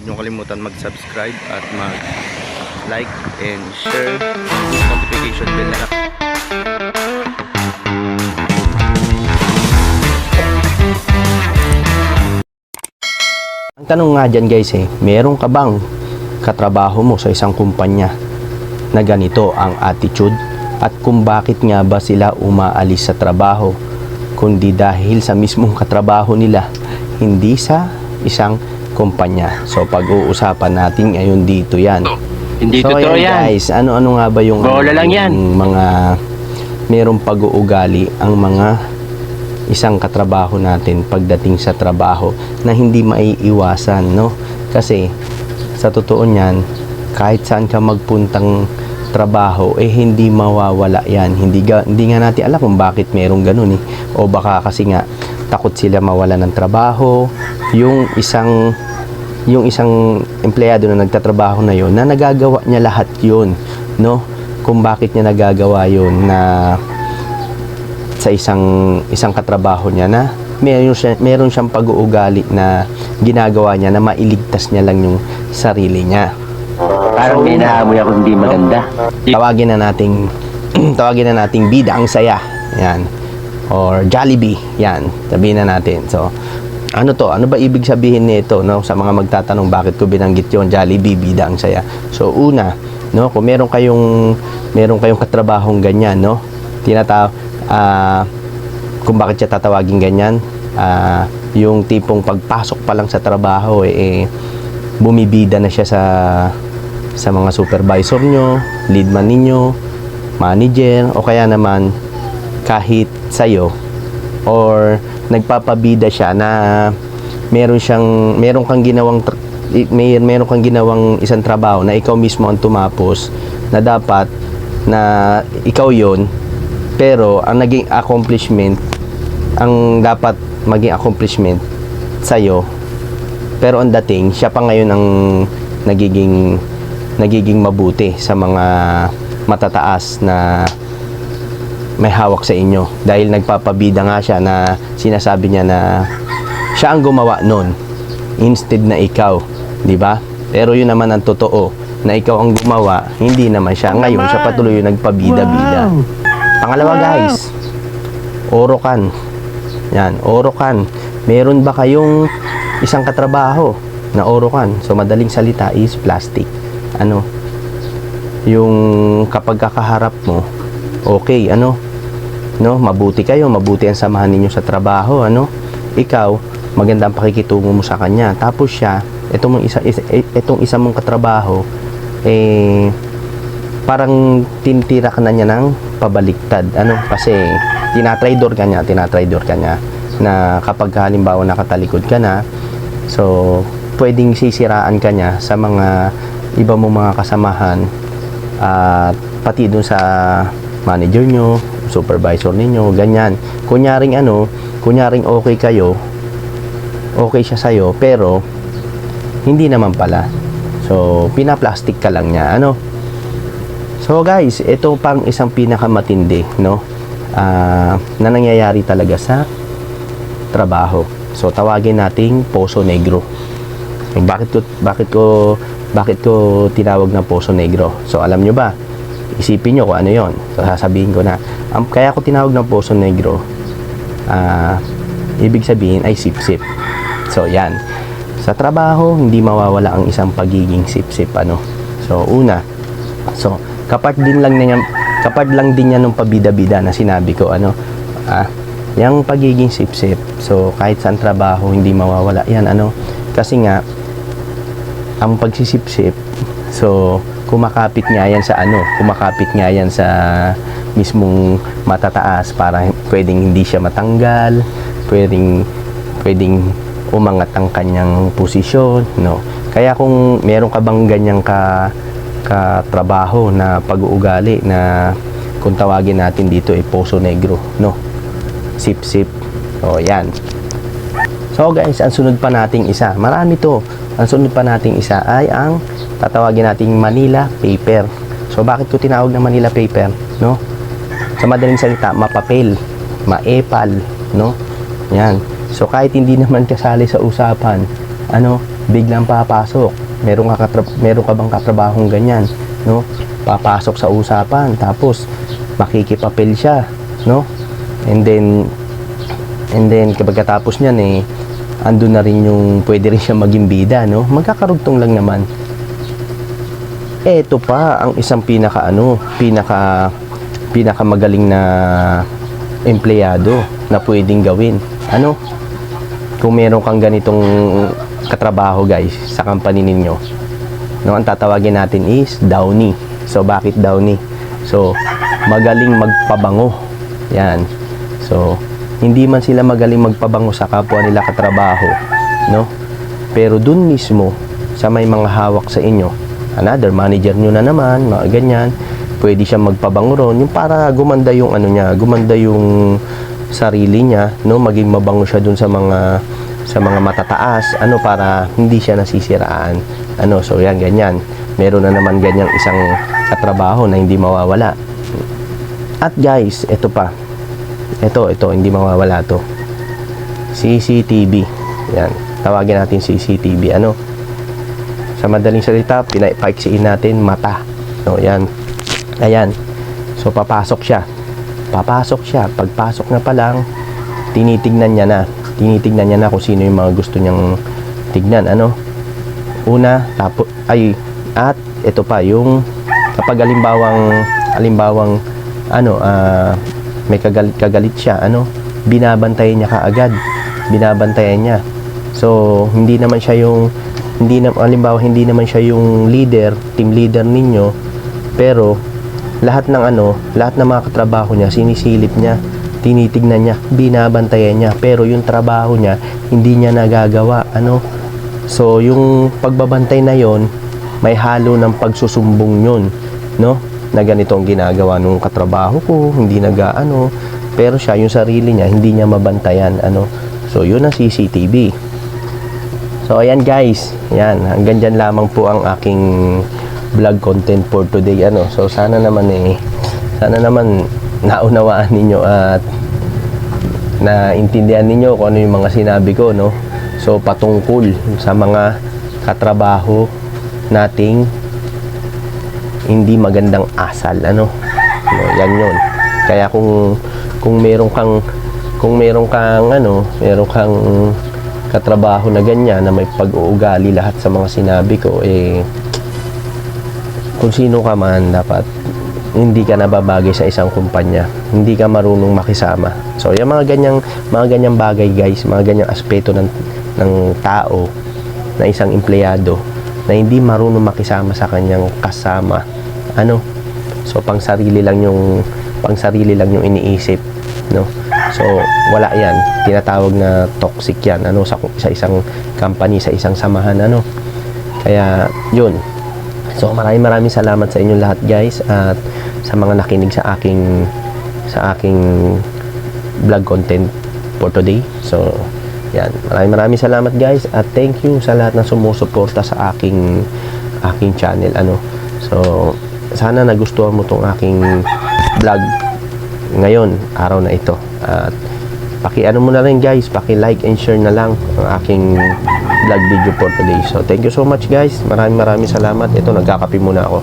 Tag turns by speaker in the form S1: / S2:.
S1: nyo kalimutan mag-subscribe at mag-like and share. Notification bell na lang. Ang tanong nga dyan guys meron ka bang katrabaho mo sa isang kumpanya na ganito ang attitude? At kung bakit nga ba sila umaalis sa trabaho, kundi dahil sa mismong katrabaho nila, hindi sa isang kumpanya. So pag-uusapan natin ngayon dito yan.
S2: Hindi
S1: So
S2: totoo
S1: yan
S2: yan.
S1: guys, ano nga ba yung,
S2: Bola lang yan.
S1: yung mga merong pag-uugali ang mga isang katrabaho natin pagdating sa trabaho na hindi maiiwasan, no? Kasi sa totoo niyan, kahit saan ka magpuntang trabaho, hindi mawawala yan. Hindi nga natin alam kung bakit merong ganun o baka kasi nga takot sila mawala ng trabaho. Yung isang empleyado na nagtatrabaho na yon na nagagawa niya lahat yun, no? Kung bakit niya nagagawa yun na sa isang katrabaho niya na meron siyang pag-uugali na ginagawa niya na mailigtas niya lang yung sarili niya.
S2: Parang may naamoy ako hindi maganda.
S1: Tawagin na nating bida ang saya. Yan. Or Jollibee. Yan. Sabihin na natin. So, ano ba ibig sabihin nito, no? Sa mga magtatanong bakit ko binanggit yung Jollibee, bida ang saya. So, una, no, kung meron kayong katrabahong ganyan, no? Kung bakit siya tatawagin ganyan, yung tipong pagpasok pa lang sa trabaho bumibida na siya sa mga supervisor nyo, lead man ninyo, manager, o kaya naman kahit sa'yo, or nagpapabida siya na meron kang ginawang isang trabaho na ikaw mismo ang tumapos, na dapat na ikaw yon, pero ang naging accomplishment, ang dapat maging accomplishment sa'yo, pero ang dating siya pa ngayon ang nagiging mabuti sa mga matataas na may hawak sa inyo, dahil nagpapabida nga siya na sinasabi niya na siya ang gumawa nun instead na ikaw, di ba? Pero yun naman ang totoo, na ikaw ang gumawa, hindi naman siya. Ngayon siya patuloy yung nagpabida-bida. Pangalawa guys, orokan. Yan, orokan. Meron ba kayong isang katrabaho na orokan? So madaling salita is plastic. Yung kapag kakaharap mo, okay, no, mabuti kayo, mabuti ang samahan ninyo sa trabaho, ikaw, maganda ang pakikitungo mo sa kanya. Tapos siya, itong isa mong katrabaho, parang tinitira ka na niya ng pabaliktad, kasi tinatraidor ka niya, na kapag halimbawa nakatalikod ka na, so pwedeng sisiraan ka niya sa mga iba mong mga kasamahan, at pati dun sa manager nyo, supervisor ninyo, ganyan. Kunyaring okay kayo, okay siya sa'yo, pero hindi naman pala. So pinaplastic ka lang niya, So guys, ito pang isang pinakamatindi, no, na nangyayari talaga sa trabaho. So tawagin nating Poso Negro. Bakit ko tinawag na Poso Negro? So alam nyo ba? Isipin nyo kung ano yon. So sasabihin ko na, kaya ko tinawag na Poso Negro, ibig sabihin ay sip-sip. So yan, sa trabaho hindi mawawala ang isang pagiging sip-sip, So una, so kapag lang din yan ng pabida-bida na sinabi ko, yung pagiging sip-sip. So kahit saan trabaho hindi mawawala yan, kasi nga ang pagsisip-sip, so kumakapit nga yan sa mismong matataas, para pwedeng hindi siya matanggal, pwedeng umangat ang kanyang posisyon, no. Kaya kung meron ka bang ganyang katrabaho na pag-uugali na kung tawagin natin dito Poso Negro, no, sip-sip, o yan. So guys, ang sunod pa nating isa, marami to. Ang sunod pa nating isa ay ang tatawagin nating Manila paper. So bakit ko tinawag na Manila paper, no? Sa madaling salita, mapapel, maepal, no? Yan. So kahit hindi naman kasali sa usapan, biglang papasok. Meron ka bang katrabahong ganyan, no? Papasok sa usapan, tapos makikipapel siya, no? And then pagkatapos niyan andun na rin yung pwede rin siya maging bida, no? Magkakarugtong lang naman. Eto pa ang isang pinaka magaling na empleyado na pwedeng gawin. Ano? Kung meron kang ganitong katrabaho guys sa company ninyo, no, ang tatawagin natin is downy. So bakit downy? So magaling magpabango. Yan. So hindi man sila magaling magpabango sa kapwa nila katrabaho, no? Pero dun mismo sa may mga hawak sa inyo, another manager nyo na naman, mga ganyan, pwede siya magpabango ron, yung para gumanda yung ano niya, gumanda yung sarili niya, no? Maging mabango siya dun sa mga matataas, ano, para hindi siya nasisiraan, ano. So yan, ganyan, meron na naman ganyang isang katrabaho na hindi mawawala. At guys, ito pa, ito hindi mawawala to, CCTV. Yan, tawagin natin CCTV, ano. Sa madaling salita, pinapaiksiin natin mata, no. Yan, ayan. So papasok siya, pagpasok na pa lang, tinitignan niya na kung sino yung mga gusto niyang tignan, ano. Una, at ito pa, yung kapag alimbawang ano, may kagalit siya, ano, binabantayan niya kaagad, so hindi naman siya yung team leader ninyo, pero lahat ng mga katrabaho niya sinisilip niya, tinitignan niya, binabantayan niya, pero yung trabaho niya hindi niya nagagawa, ano. So yung pagbabantay na yon, may halo ng pagsusumbong yun, no, na ganito ang ginagawa nung katrabaho ko, hindi pero siya, yung sarili niya hindi niya mabantayan, ano. So yun ang CCTV. So ayan guys, yan, hanggang dyan lamang po ang aking vlog content for today, ano. So sana naman naunawaan ninyo at naintindihan ninyo kung ano yung mga sinabi ko, no. So patungkol sa mga katrabaho nating hindi magandang asal, ano. No, yan yun. Kaya kung meron kang katrabaho na ganyan na may pag-uugali lahat sa mga sinabi ko, kung sino ka man, dapat hindi ka nababagay sa isang kumpanya, hindi ka marunong makisama. So yung mga ganyang bagay guys, mga ganyang aspeto ng tao na isang empleyado na hindi marunong makisama sa kanyang kasama, ano. So pang sarili lang yung iniisip, no. So wala yan, tinatawag na toxic yan, ano, sa isang company, sa isang samahan, ano. Kaya yun. So maraming salamat sa inyong lahat guys, at sa mga nakinig sa aking vlog content for today. So yan, maraming salamat guys, at thank you sa lahat na sumusuporta sa aking channel, ano. So sana nagustuhan mo tong aking vlog ngayon, araw na ito, at paki-ano mo na rin guys, paki-like and share na lang ang aking vlog video for today. So thank you so much guys, maraming salamat. Ito, nagkakape muna ako.